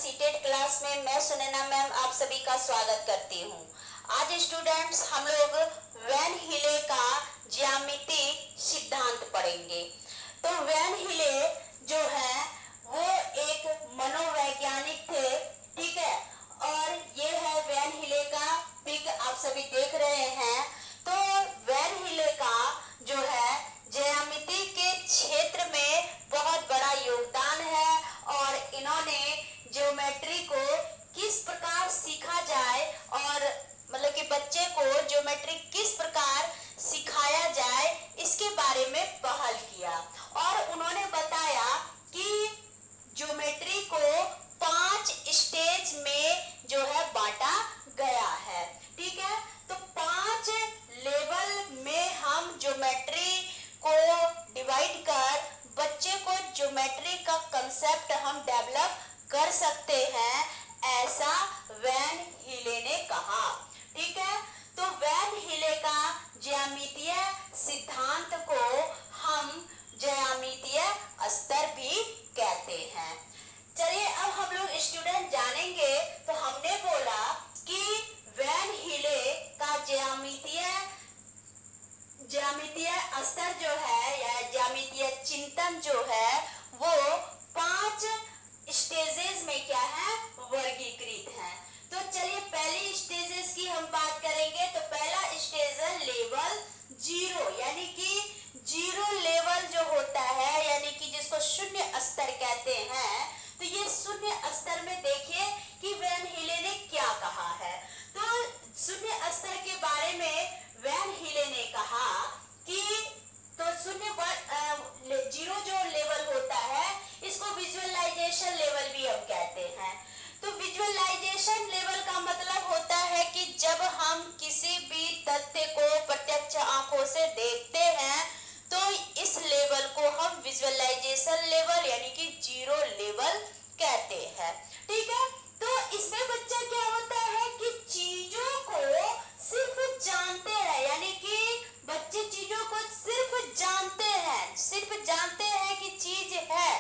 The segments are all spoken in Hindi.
सीटेड क्लास में मैं सुनैना मैम आप सभी का स्वागत करती हूँ। आज स्टूडेंट्स हम लोग वैन हिले का ज्यामिति सिद्धांत पढ़ेंगे। तो वैन हिले जो है वो एक मनोवैज्ञानिक थे, ठीक है। और ये है वैन हिले का पिक, आप सभी देख रहे हैं। तो वैन हिले का जो है ज्यामिति के क्षेत्र में बहुत बड़ा योगदान है और इन्होंने ज्योमेट्री को किस प्रकार सीखा जाए और मतलब कि बच्चे को ज्योमेट्री किस प्रकार सिखाया जाए इसके बारे में पहल किया। और उन्होंने बताया कि ज्योमेट्री को 5 स्टेज में जो है बांटा गया है, ठीक है। तो 5 लेवल में हम ज्योमेट्री को डिवाइड कर बच्चे को ज्योमेट्री का कंसेप्ट हम डेवलप कर सकते हैं, ऐसा वैन हिले ने कहा, ठीक है। तो वैन हिले का ज्यामितीय सिद्धांत को हम ज्यामितीय स्तर भी कहते हैं। चलिए अब हम लोग स्टूडेंट जानेंगे। तो हमने बोला कि वैन हिले का ज्यामितीय स्तर जो है या ज्यामितीय चिंतन जो है वो 5 स्टेजेस में क्या है, वर्गीकृत है। तो चलिए पहली स्टेजेस की हम बात करेंगे। तो पहला स्टेज है लेवल 0, यानी कि 0 लेवल जो होता है, यानी कि जिसको शून्य स्तर कहते हैं। तो ये शून्य स्तर में देखिए कि वैन हिले ने क्या कहा है। तो शून्य स्तर के बारे में वैन हिले ने कहा कि तो 0 जो लेवल होता है इसको विजुअलाइजेशन लेवल भी हम कहते हैं। तो विजुअलाइजेशन लेवल का मतलब होता है कि जब हम किसी भी तथ्य को प्रत्यक्ष आंखों से देखते हैं तो इस लेवल को हम विजुअलाइजेशन लेवल यानी कि 0 लेवल कहते हैं, ठीक है। तो इसमें बच्चा क्या होता है कि चीजों को सिर्फ जानते हैं, यानी कि बच्चे चीजों को सिर्फ जानते हैं कि चीज है,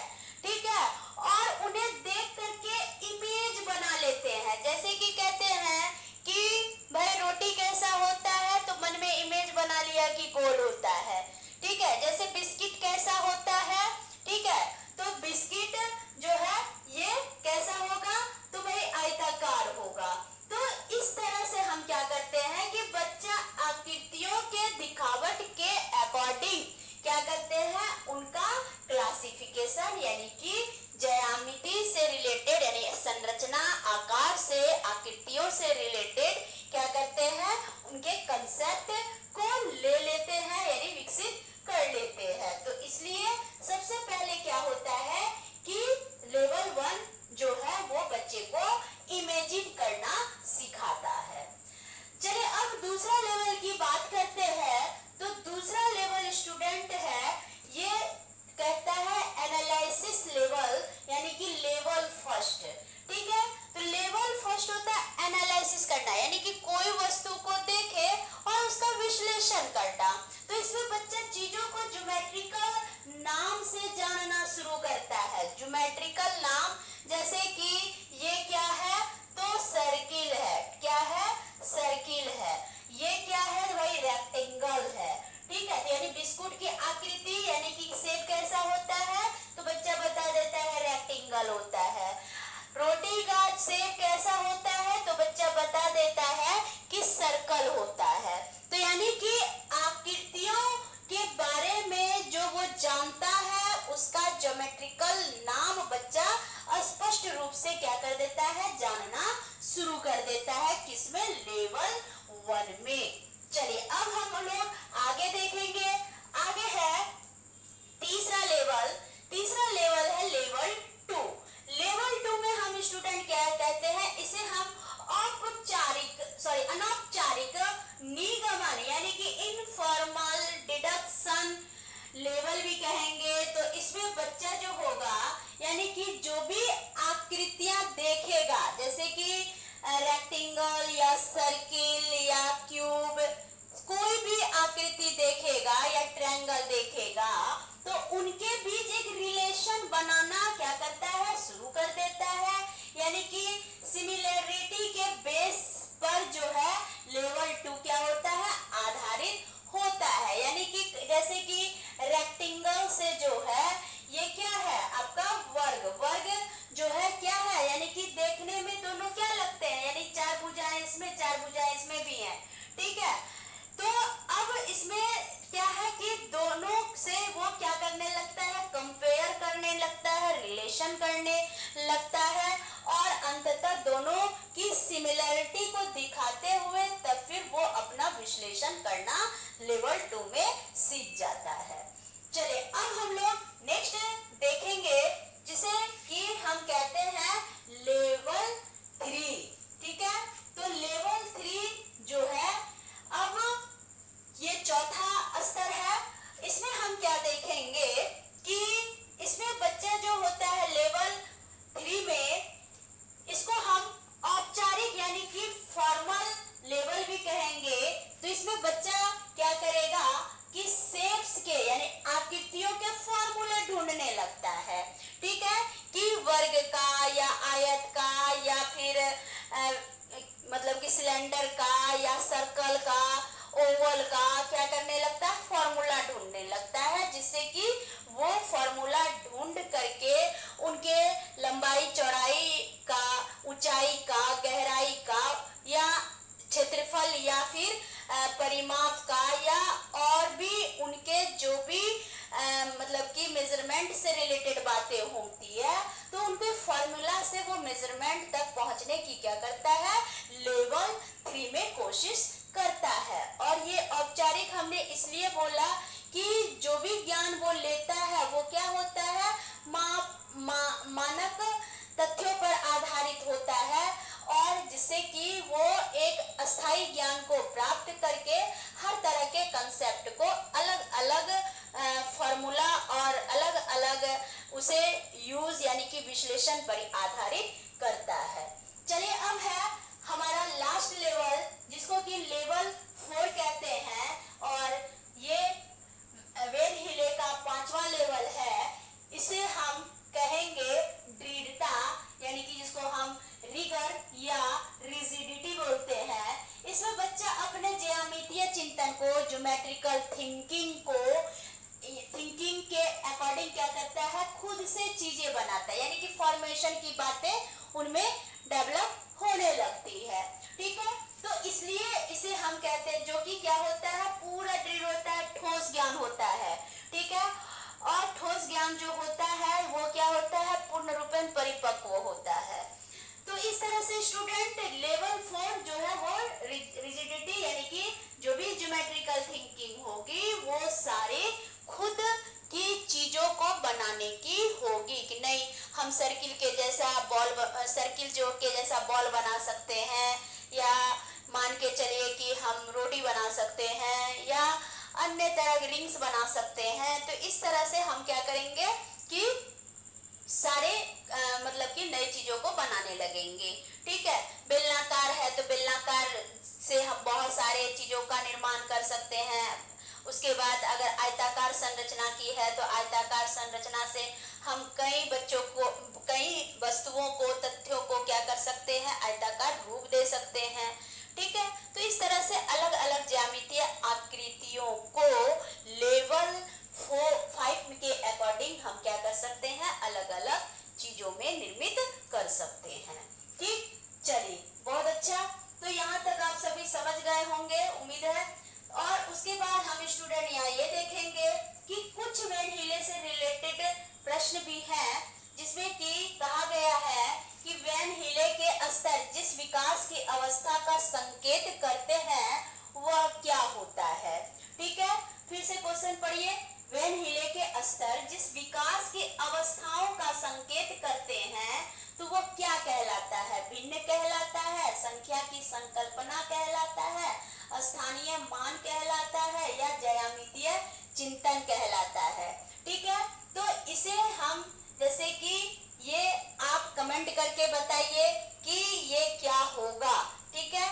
ठीक है। और उन्हें देख करके इमेज बना लेते हैं। जैसे कि कहते हैं कि भाई रोटी कैसा होता है, तो मन में इमेज बना लिया कि गोल होता है, ठीक है। जैसे बिस्किट कैसा होता है, ठीक है। तो बिस्किट जो है ये कैसा होगा, तो भाई आयताकार होगा। तो इस तरह से हम क्या करते हैं कि बच्चा आकृतियों के दिखावट के अकॉर्डिंग क्या करते हैं, उनका क्लासिफिकेशन यानी कि ज्यामिति से रिलेटेड यानी संरचना आकार से आकृतियों से रिलेटेड क्या करते हैं, उनके कंसेप्ट को ले लेते हैं यानी विकसित कर लेते हैं। तो इसलिए सबसे पहले क्या होता है कि लेवल 1 जो है वो बच्चे को इमेजिन करना सिखाता है। चलिए अब दूसरा लेवल की बात करते हैं। तो दूसरा लेवल स्टूडेंट है, ये कहता है एनालिसिस लेवल यानी कि लेवल फर्स्ट, ठीक है। तो लेवल फर्स्ट होता है एनालिसिस करना, यानी कि कोई वस्तु को देखे और उसका विश्लेषण करना। तो इसमें बच्चा चीजों को ज्योमेट्रिकल नाम से जानना शुरू करता है। ज्योमेट्रिकल नाम जैसे कि ये क्या है, तो सर्किल है, क्या है, सर्किल है। ये क्या है भाई, रेक्टेंगल है, ठीक है। यानी बिस्कुट की आकृति यानी कि शेप कैसा होता है, तो बच्चा बता देता है रेक्टेंगल होता है। रोटी का शेप कैसा होता है, तो बच्चा बता देता है कि सर्कल होता है। तो यानी कि आकृतियों के बारे में जो वो जानता है उसका ज्योमेट्रिकल नाम बच्चा स्पष्ट रूप से क्या कर देता है, जानना शुरू कर देता है। किसमें, लेवल 1 में। चलिए अब हम लोग आगे देखेंगे। आगे है तीसरा लेवल है लेवल 2। लेवल 2 में हम स्टूडेंट क्या कहते हैं, इसे हम अनौपचारिक निगमन यानी कि इनफॉर्मल डिडक्शन लेवल भी कहेंगे। तो इसमें बच्चा जो होगा यानी कि जो भी आकृतियां देखेगा, जैसे कि रेक्टेंगल या सर्किल या क्यूब, कोई भी आकृति देखेगा या ट्रायंगल देखेगा, तो उनके बीच एक रिलेशन बनाना क्या करता है, शुरू कर देता है। यानी फॉर्मेशन करने लगता है और अंततः दोनों की सिमिलरिटी को दिखाते हुए तब फिर वो अपना विश्लेषण करना लेवल 2 में सीख जाता है। चलिए अब हम लोग नेक्स्ट देखेंगे जिसे कि हम कहते हैं लेवल 3। ठीक है, तो लेवल 3 जो है अब ये चौथा स्तर है। इसमें हम क्या देखेंगे कि इसमें बच्चा जो होता है लेवल 3 में, इसको हम औपचारिक यानी कि फॉर्मल लेवल भी कहेंगे। तो इसमें बच्चा क्या करेगा कि शेप्स के यानी आकृतियों के फॉर्मूले ढूंढने लगता है। ठीक है, कि वर्ग का या आयत का या फिर मतलब कि सिलेंडर का या सर्कल का, ओवल का क्या करने लगता है, फॉर्मूला ढूंढने लगता है, जिससे कि वो फॉर्मूला ढूंढ करके उनके लंबाई चौड़ाई का, ऊंचाई का, गहराई का या क्षेत्रफल या फिर परिमाप का या और भी उनके जो भी मतलब कि मेजरमेंट से रिलेटेड बातें होती है, तो उनके फॉर्मूला से वो मेजरमेंट तक पहुंचने की क्या करता है, लेवल 3 में कोशिश करता है। और ये औपचारिक हमने इसलिए बोला कि जो भी ज्ञान वो लेता है वो क्या होता है, मानक तथ्यों पर आधारित होता है और जिससे कि वो एक अस्थायी ज्ञान को प्राप्त करके हर तरह के कंसेप्ट को अलग अलग फॉर्मूला और अलग अलग उसे यूज यानी कि विश्लेषण पर आधारित करता है। चलिए अब है हमारा लास्ट लेवल जिसको कि लेवल 4 कहते हैं और ये वेन हिले का 5वां लेवल है। इसे हम कहेंगे दृढ़ता यानी कि जिसको हम रिगर या रिजिडिटी बोलते हैं। इसमें बच्चा अपने ज्यामितीय चिंतन को, ज्योमेट्रिकल थिंकिंग के अकॉर्डिंग क्या करता है, खुद से चीजें बनाता है, यानी कि फॉर्मेशन की बातें उनमें डेवलप होने लगती है। ठीक है, तो इसलिए इसे हम कहते हैं जो कि क्या होता है, पूरा दृढ़ होता है, ठोस ज्ञान होता है। ठीक है, और ठोस ज्ञान जो होता है वो क्या होता है, पूर्ण रूपेण परिपक्व होता है। तो इस तरह से स्टूडेंट लेवल 4 जो है वो रिजिडिटी यानी कि जो भी ज्योमेट्रिकल थिंकिंग होगी वो सारे खुद की चीजों को बनाने की होगी कि नहीं हम सर्किल के जैसा सर्किल जो के जैसा बॉल बना सकते हैं या मान के चलिए कि हम रोटी बना सकते हैं या अन्य तरह के रिंग्स बना सकते हैं। तो इस तरह से हम क्या करेंगे कि सारे मतलब कि नई चीजों को बनाने लगेंगे। ठीक है, बेलनाकार है तो बेलनाकार से हम बहुत सारे चीजों का निर्माण कर सकते हैं। उसके बाद अगर आयताकार संरचना की है तो आयताकार संरचना से हम कई वस्तुओं को, तथ्यों को क्या कर सकते हैं, आयताकार रूप दे सकते हैं। ठीक है, तो इस तरह से अलग अलग ज्यामितीय आकृतियों को लेवल 5 के अकॉर्डिंग हम क्या कर सकते हैं, अलग अलग चीजों में निर्मित कर सकते हैं। ठीक, चलिए बहुत अच्छा। तो यहाँ तक आप सभी समझ गए होंगे उम्मीद है। और उसके बाद हम स्टूडेंट यहाँ ये देखेंगे कि कुछ वेन हिले से रिलेटेड प्रश्न भी हैं जिसमें कि कहा गया है कि वेन हिले के स्तर जिस विकास की अवस्था का संकेत करते हैं वह क्या होता है। ठीक है, फिर से क्वेश्चन पढ़िए। वेन हिले के स्तर जिस विकास की अवस्थाओं का संकेत करते हैं तो वो क्या कहलाता है, भिन्न कहलाता है, संख्या की संकल्पना कहलाता है, स्थानीय मान कहलाता है या ज्यामितीय चिंतन कहलाता है। ठीक है, तो इसे हम जैसे कि ये आप कमेंट करके बताइए कि ये क्या होगा। ठीक है,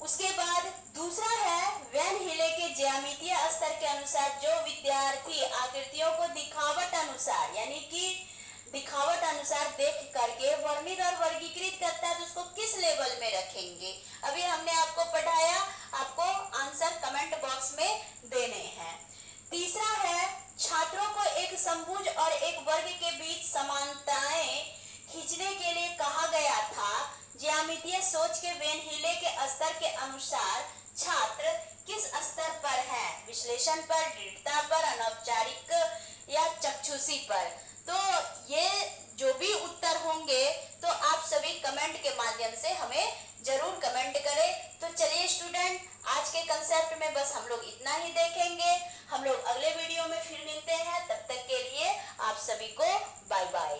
उसके बाद दूसरा है वेन हिले के ज्यामितीय स्तर के अनुसार जो विद्यार्थी आकृतियों को दिखावट अनुसार यानी कि दिखावट अनुसार देख करके वर्णित और वर्गीकृत करता है तो उसको किस लेवल में रखेंगे। अभी हमने आपको पढ़ाया, आपको आंसर कमेंट बॉक्स में देने हैं। तीसरा है छात्रों को एक समभुज और एक वर्ग के बीच समानताएं खींचने के लिए कहा गया था। ज्यामितीय सोच के वेन हिले के स्तर के अनुसार छात्र किस स्तर पर है, विश्लेषण पर, दृढ़ता पर, अनौपचारिक या चक्षुषी पर। तो ये में बस हम लोग इतना ही देखेंगे। हम लोग अगले वीडियो में फिर मिलते हैं, तब तक के लिए आप सभी को बाय बाय।